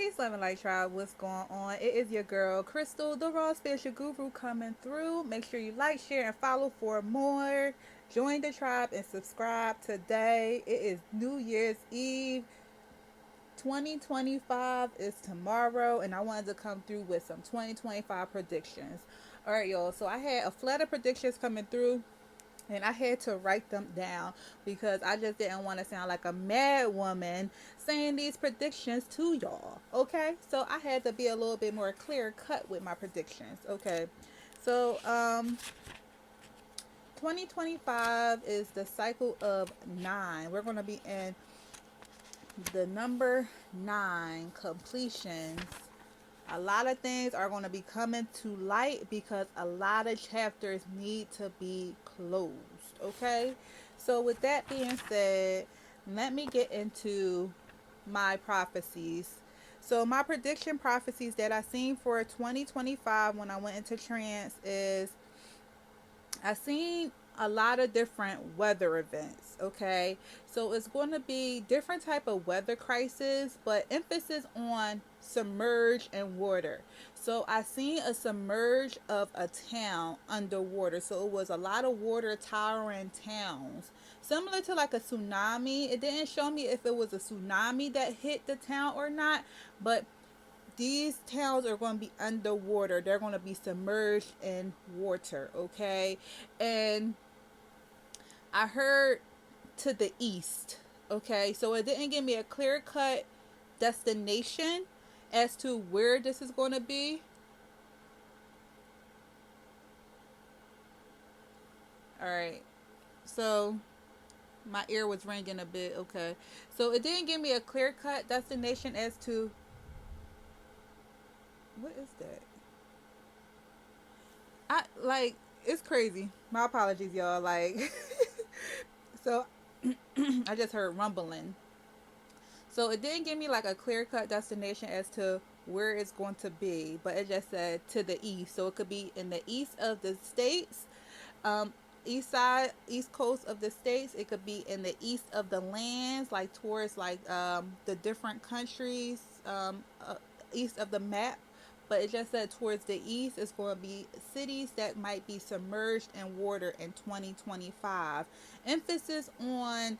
Peace, love, and light, tribe. What's going on? It is your girl, Crystal, the Raw Spiritual Guru, coming through. Make sure you like, share, and follow for more. Join the tribe and subscribe today. It is New Year's Eve. 2025 is tomorrow, and I wanted to come through with some 2025 predictions. All right, y'all. So I had a flood of predictions coming through, and I had to write them down because I just didn't want to sound like a mad woman saying these predictions to y'all. Okay, so I had to be a little bit more clear cut with my predictions. Okay, so 2025 is the cycle of 9. We're going to be in the number 9, completions. A lot of things are going to be coming to light because a lot of chapters need to be closed. Okay, so with that being said, let me get into my prophecies. So my prediction prophecies that I seen for 2025 when I went into trance is I seen a lot of different weather events. Okay, so it's going to be different type of weather crisis, but emphasis on submerge and water. So I seen a submerge of a town underwater. So it was a lot of water towering towns, similar to like a tsunami. It didn't show me if it was a tsunami that hit the town or not, but these towns are going to be underwater. They're going to be submerged in water, okay? And I heard to the east, okay? So it didn't give me a clear cut destination as to where this is going to be. All right. So my ear was ringing a bit, okay? So it didn't give me a clear cut destination as to what is that? I like it's crazy. My apologies, y'all. Like so I just heard rumbling. So it didn't give me like a clear cut destination as to where it's going to be, but it just said to the east. So it could be in the east of the states, um, east side, east coast of the states. It could be in the east of the lands, like towards like the different countries, east of the map. But it just said towards the east is going to be cities that might be submerged in water in 2025. Emphasis on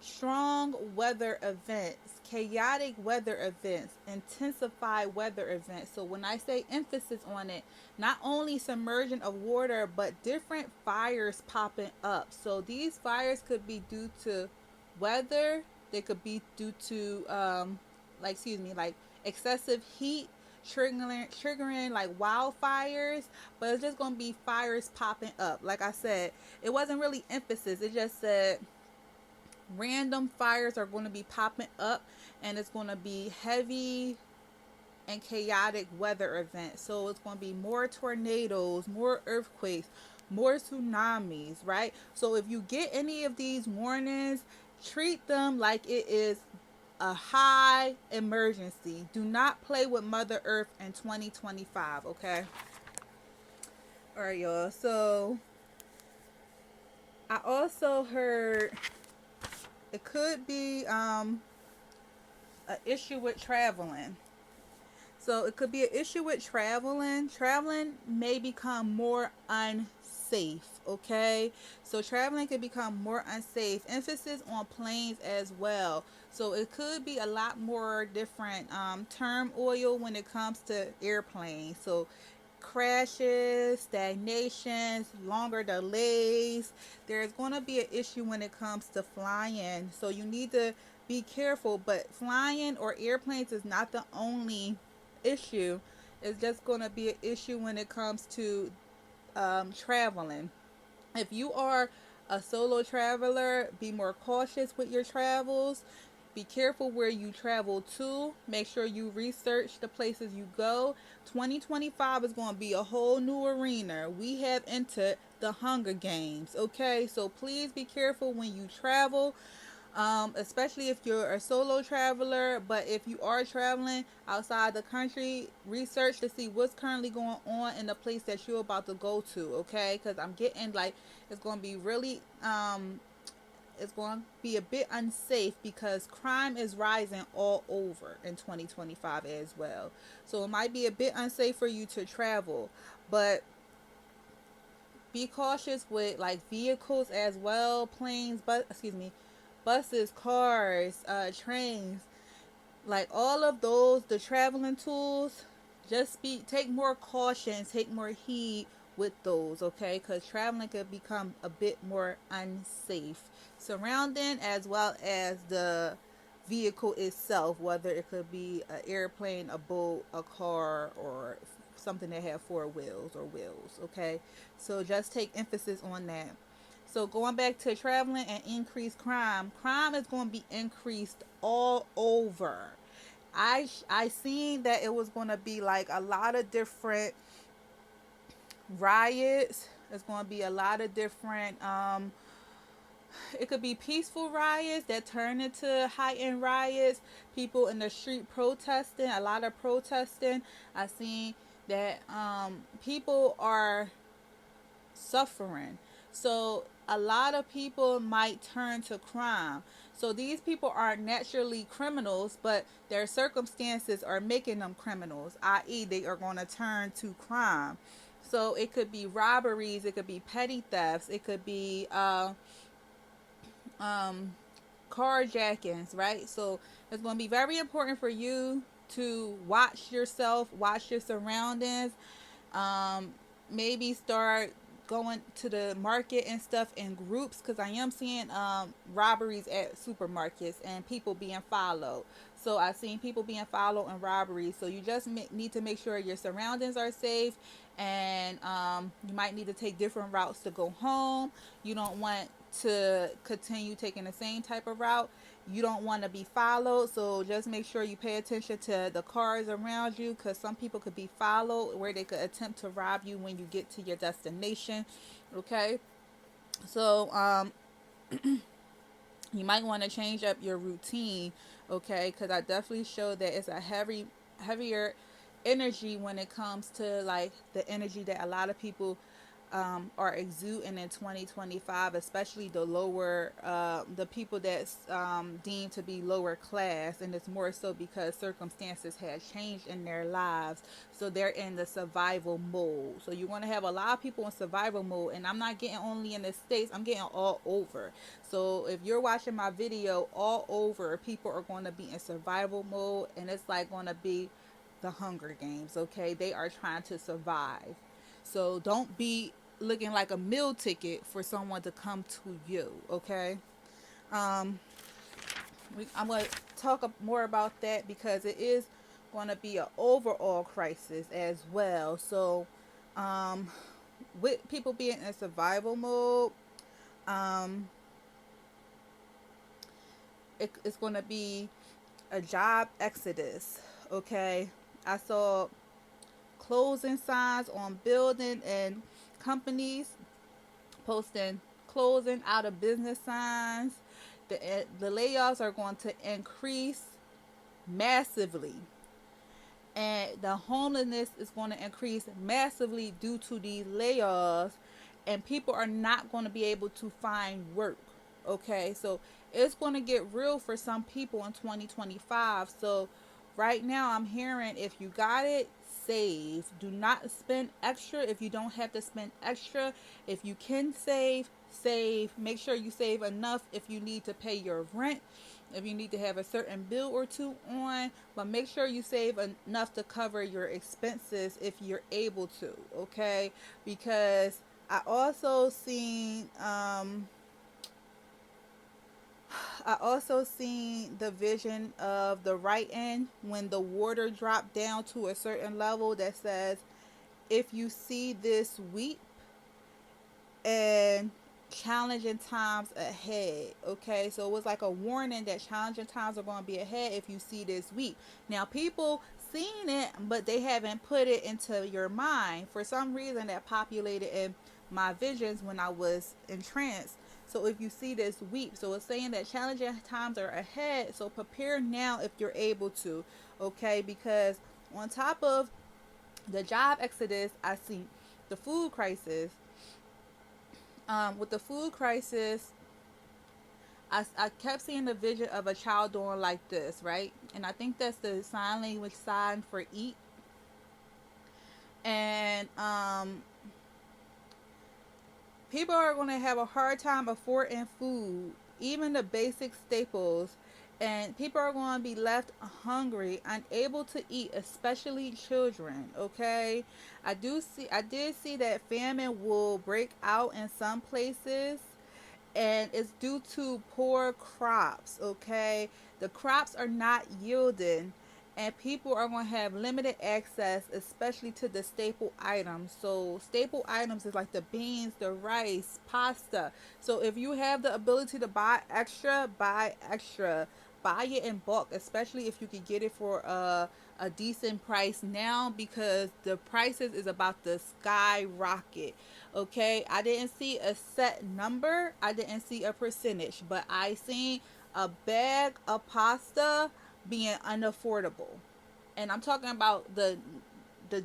strong weather events, chaotic weather events, intensified weather events. So when I say emphasis on it, not only submersion of water, but different fires popping up. So these fires could be due to weather. They could be due to, like excessive heat. Triggering like wildfires, but it's just gonna be fires popping up. Like I said, it wasn't really emphasis. It just said random fires are going to be popping up, and it's going to be heavy and chaotic weather events. So it's going to be more tornadoes, more earthquakes, more tsunamis, right? So if you get any of these warnings, treat them like it is a high emergency. Do not play with Mother Earth in 2025, okay? All right, y'all. So I also heard it could be an issue with traveling. So it could be an issue with traveling. Traveling may become more unsafe, okay? So traveling could become more unsafe. Emphasis on planes as well. So it could be a lot more different turmoil when it comes to airplanes. So crashes, stagnations, longer delays. There's going to be an issue when it comes to flying. So you need to be careful. But flying or airplanes is not the only issue. It's just going to be an issue when it comes to traveling. If you are a solo traveler, be more cautious with your travels. Be careful where you travel to. Make sure you research the places you go. 2025 is going to be a whole new arena. We have entered the Hunger Games, okay? So please be careful when you travel, especially if you're a solo traveler. But if you are traveling outside the country, research to see what's currently going on in the place that you're about to go to, okay? Because I'm getting like it's going to be really is going to be a bit unsafe because crime is rising all over in 2025 as well. So it might be a bit unsafe for you to travel, but be cautious with like vehicles as well, planes, buses, cars, trains, like all of those, the traveling tools. Just take more caution, take more heed with those, okay? Because traveling could become a bit more unsafe surrounding, as well as the vehicle itself, whether it could be an airplane, a boat, a car, or something that have four wheels or wheels, okay? So just take emphasis on that. So going back to traveling and increased crime is going to be increased all over. I seen that it was going to be like a lot of different riots. There's going to be a lot of different it could be peaceful riots that turn into heightened riots, people in the street protesting, a lot of protesting. I seen that people are suffering. So a lot of people might turn to crime. So these people are naturally criminals, but their circumstances are making them criminals, i.e., they are going to turn to crime. So it could be robberies, it could be petty thefts, it could be um, carjackings, right? So it's going to be very important for you to watch yourself, watch your surroundings, um, maybe start going to the market and stuff in groups, because I am seeing robberies at supermarkets and people being followed. So I've seen people being followed and robberies. So you just need to make sure your surroundings are safe, and you might need to take different routes to go home. You don't want to continue taking the same type of route. You don't want to be followed, so just make sure you pay attention to the cars around you, because some people could be followed where they could attempt to rob you when you get to your destination. Okay, so you might want to change up your routine, okay? Because I definitely show that it's a heavier energy when it comes to like the energy that a lot of people are exuding in 2025, especially the people that's deemed to be lower class, and it's more so because circumstances have changed in their lives, so they're in the survival mode. So you want to have a lot of people in survival mode, and I'm not getting only in the States, I'm getting all over. So if you're watching my video, all over, people are going to be in survival mode, and it's like going to be the Hunger Games, okay? They are trying to survive. So don't be looking like a meal ticket for someone to come to you, okay? Um, I'm going to talk more about that because it is going to be an overall crisis as well. So, with people being in survival mode, um, it's going to be a job exodus, okay? I saw closing signs on building and companies posting closing out of business signs. The layoffs are going to increase massively, and the homelessness is going to increase massively due to these layoffs, and people are not going to be able to find work. Okay, so it's going to get real for some people in 2025. So right now I'm hearing, if you got it, save. Do not spend extra if you don't have to spend extra. If you can save, save. Make sure you save enough if you need to pay your rent, if you need to have a certain bill or two on, but make sure you save enough to cover your expenses if you're able to, okay? Because I also seen the vision of the writing when the water dropped down to a certain level that says, if you see this weep, and challenging times ahead. Okay, so it was like a warning that challenging times are going to be ahead if you see this week. Now people seen it, but they haven't put it into your mind. For some reason that populated in my visions when I was in trance. So if you see this weep, so it's saying that challenging times are ahead, so prepare now if you're able to. Okay, because on top of the job exodus, I see the food crisis. With the food crisis, I kept seeing the vision of a child doing like this, right? And I think that's the sign language sign for eat. And people are going to have a hard time affording food, even the basic staples. And people are going to be left hungry, unable to eat, especially children. Okay, I did see that famine will break out in some places, and it's due to poor crops. Okay, the crops are not yielding, and people are going to have limited access, especially to the staple items. So staple items is like the beans, the rice, pasta. So if you have the ability to buy extra, buy extra. Buy it in bulk, especially if you could get it for a decent price now, because the prices is about to skyrocket. Okay, I didn't see a set number, I didn't see a percentage, but I seen a bag of pasta being unaffordable. And I'm talking about the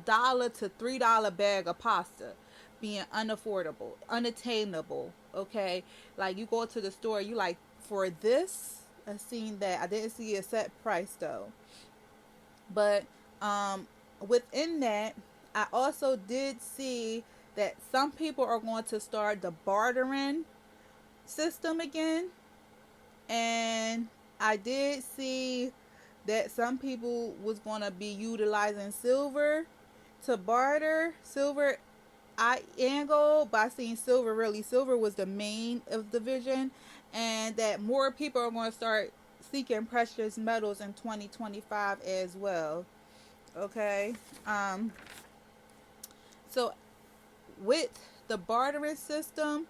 dollar to $3 bag of pasta being unaffordable, unattainable. Okay, like you go to the store, you like, for this, I seen that. I didn't see a set price though, but um, within that, I also did see that some people are going to start the bartering system again, and I did see that some people was going to be utilizing silver to barter silver and gold, but I seen silver, really silver was the main of the vision, and that more people are going to start seeking precious metals in 2025 as well. Okay, um so with the bartering system,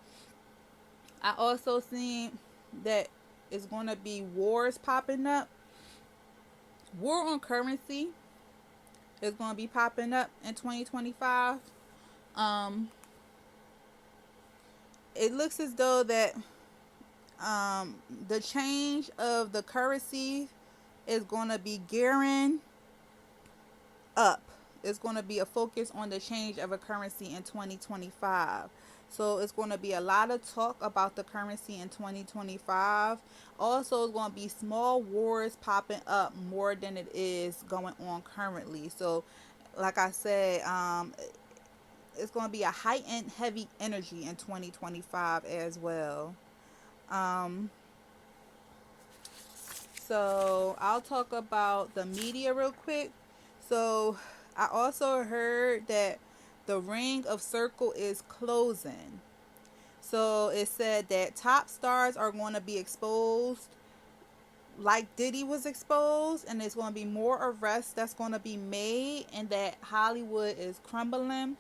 I also seen that it's going to be wars popping up. War on currency is going to be popping up in 2025. um it looks as though that the change of the currency is going to be gearing up. It's going to be a focus on the change of a currency in 2025. So it's going to be a lot of talk about the currency in 2025. Also, it's going to be small wars popping up more than it is going on currently. So, like I said, it's going to be a heightened heavy energy in 2025 as well. Um, So I'll talk about the media real quick. So I also heard that the ring of circle is closing. So it said that top stars are going to be exposed like Diddy was exposed, and there's going to be more arrests that's going to be made, and that Hollywood is crumbling.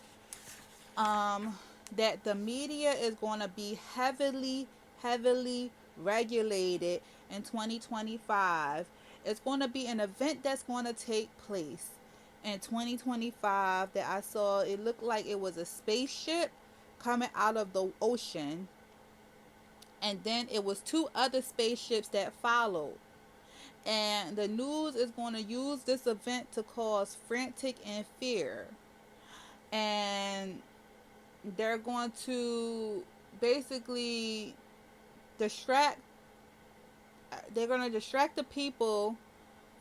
um, that the media is going to be heavily regulated in 2025. It's going to be an event that's going to take place in 2025 that I saw. It looked like it was a spaceship coming out of the ocean, and then it was two other spaceships that followed. And the news is going to use this event to cause frantic and fear. And they're going to basically distract they're going to distract the people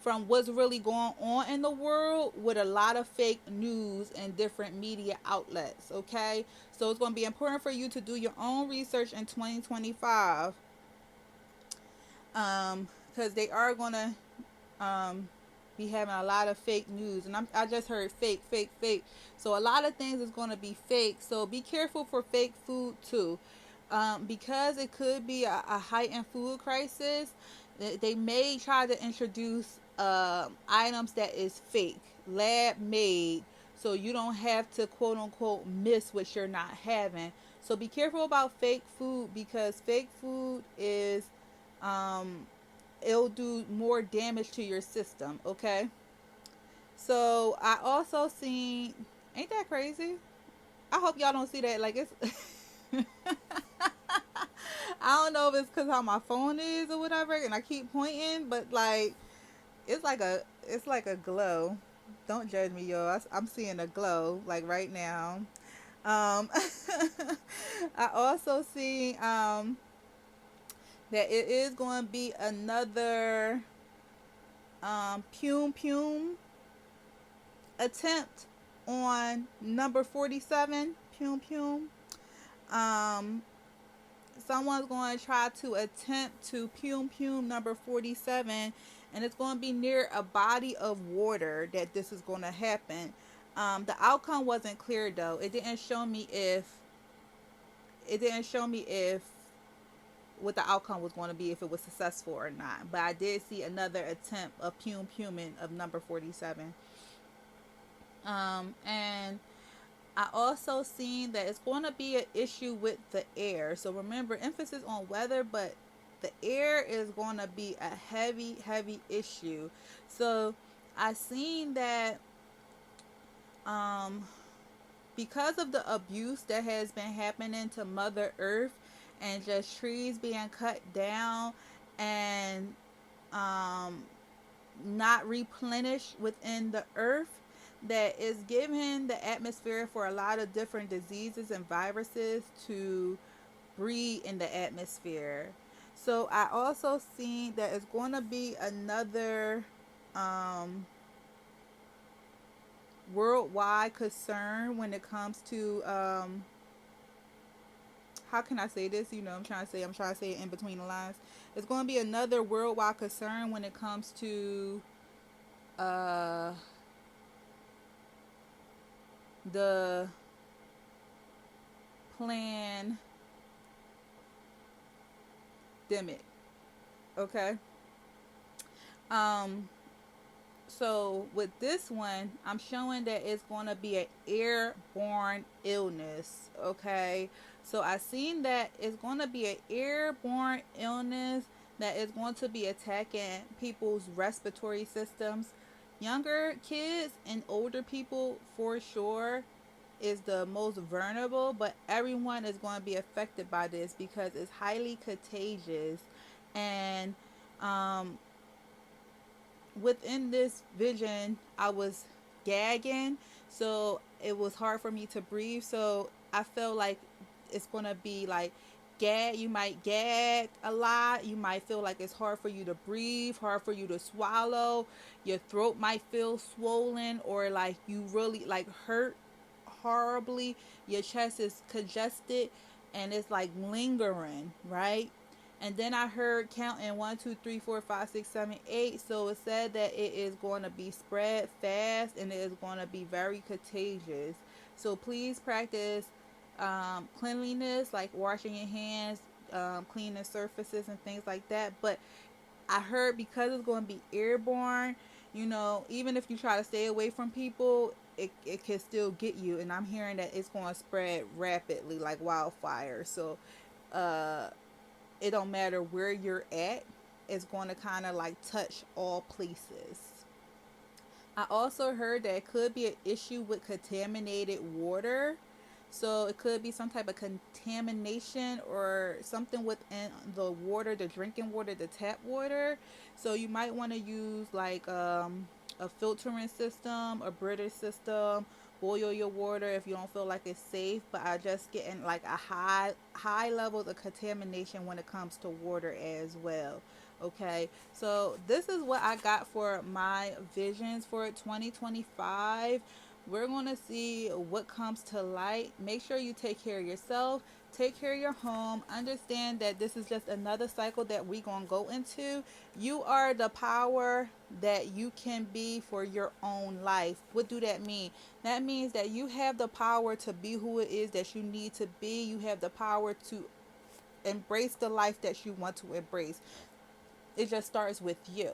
from what's really going on in the world with a lot of fake news and different media outlets. Okay, so it's going to be important for you to do your own research in 2025, because they are going to be having a lot of fake news. And I just heard fake, so a lot of things is going to be fake, so be careful for fake food too. Because it could be a heightened food crisis, they may try to introduce items that is fake, lab made, so you don't have to quote unquote miss what you're not having. So be careful about fake food, because fake food is um, it'll do more damage to your system. Okay, so I also seen, ain't that crazy? I hope y'all don't see that, like it's I don't know if it's because how my phone is or whatever, and I keep pointing, but like it's like a glow. Don't judge me, yo. I'm seeing a glow like right now. Um, I also see that it is going to be another Pum Pum attempt on number 47. Pum Pum. Um, Someone's going to try to attempt to Pum Pum number 47, and it's going to be near a body of water that this is going to happen. The outcome wasn't clear though. It didn't show me if what the outcome was going to be, if it was successful or not. But I did see another attempt of Pum Pumin of number 47. And I also seen that it's going to be an issue with the air. So remember, emphasis on weather, but the air is going to be a heavy, heavy issue. So I seen that um, because of the abuse that has been happening to Mother Earth and just trees being cut down and um, not replenished within the earth, that is giving the atmosphere for a lot of different diseases and viruses to breed in the atmosphere. So I also seen that it's going to be another um, worldwide concern when it comes to how can I say this? I'm trying to say it in between the lines. It's going to be another worldwide concern when it comes to uh, the pandemic. Okay. Um. So with this one, I'm showing that it's going to be an airborne illness. Okay. So I seen that it's going to be an airborne illness that is going to be attacking people's respiratory systems. Younger kids and older people for sure is the most vulnerable, but everyone is going to be affected by this because it's highly contagious. And um, within this vision, I was gagging, so it was hard for me to breathe. So I felt like it's going to be like gag. You might gag a lot. You might feel like it's hard for you to breathe, hard for you to swallow. Your throat might feel swollen, or like you really like hurt horribly. Your chest is congested and it's like lingering, right? And then I heard counting 1, 2, 3, 4, 5, 6, 7, 8. So it said that it is going to be spread fast and it is going to be very contagious. So please practice cleanliness, like washing your hands, cleaning surfaces and things like that. But I heard because it's going to be airborne, even if you try to stay away from people, it can still get you. And I'm hearing that it's going to spread rapidly like wildfire. So uh, it don't matter where you're at, it's going to kind of like touch all places. I also heard that it could be an issue with contaminated water. So it could be some type of contamination or something within the water, the drinking water, the tap water. So you might want to use like a filtering system, a British system. Boil your water if you don't feel like it's safe. But I just getting like a high levels of contamination when it comes to water as well. Okay, so this is what I got for my visions for 2025. We're going to see what comes to light. Make sure you take care of yourself, take care of your home. Understand that this is just another cycle that we're going to go into. You are the power that you can be for your own life. What do that mean? That means that you have the power to be who it is that you need to be. You have the power to embrace the life that you want to embrace. It just starts with you.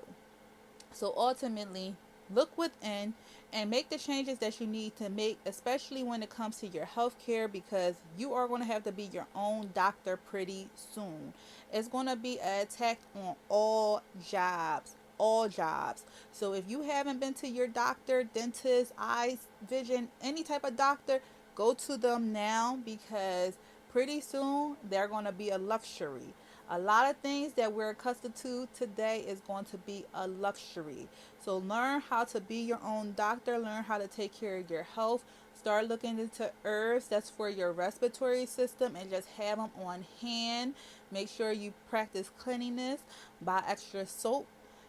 So ultimately, look within and make the changes that you need to make, especially when it comes to your health care, because you are going to have to be your own doctor pretty soon. It's going to be an attack on all jobs. All jobs. So if you haven't been to your doctor, dentist, eyes, vision, any type of doctor, go to them now because pretty soon they're going to be a luxury. A lot of things that we're accustomed to today is going to be a luxury. So learn how to be your own doctor, learn how to take care of your health. Start looking into herbs that's for your respiratory system and just have them on hand. Make sure you practice cleanliness. Buy extra soap.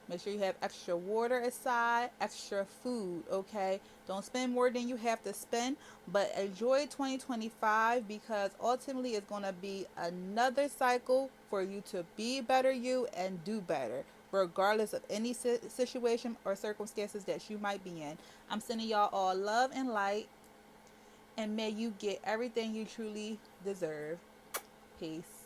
Make sure you have extra water aside, extra food, okay? Don't spend more than you have to spend, but enjoy 2025 because ultimately it's going to be another cycle for you to be better you and do better, regardless of any situation or circumstances that you might be in. I'm sending y'all all love and light, and may you get everything you truly deserve. Peace.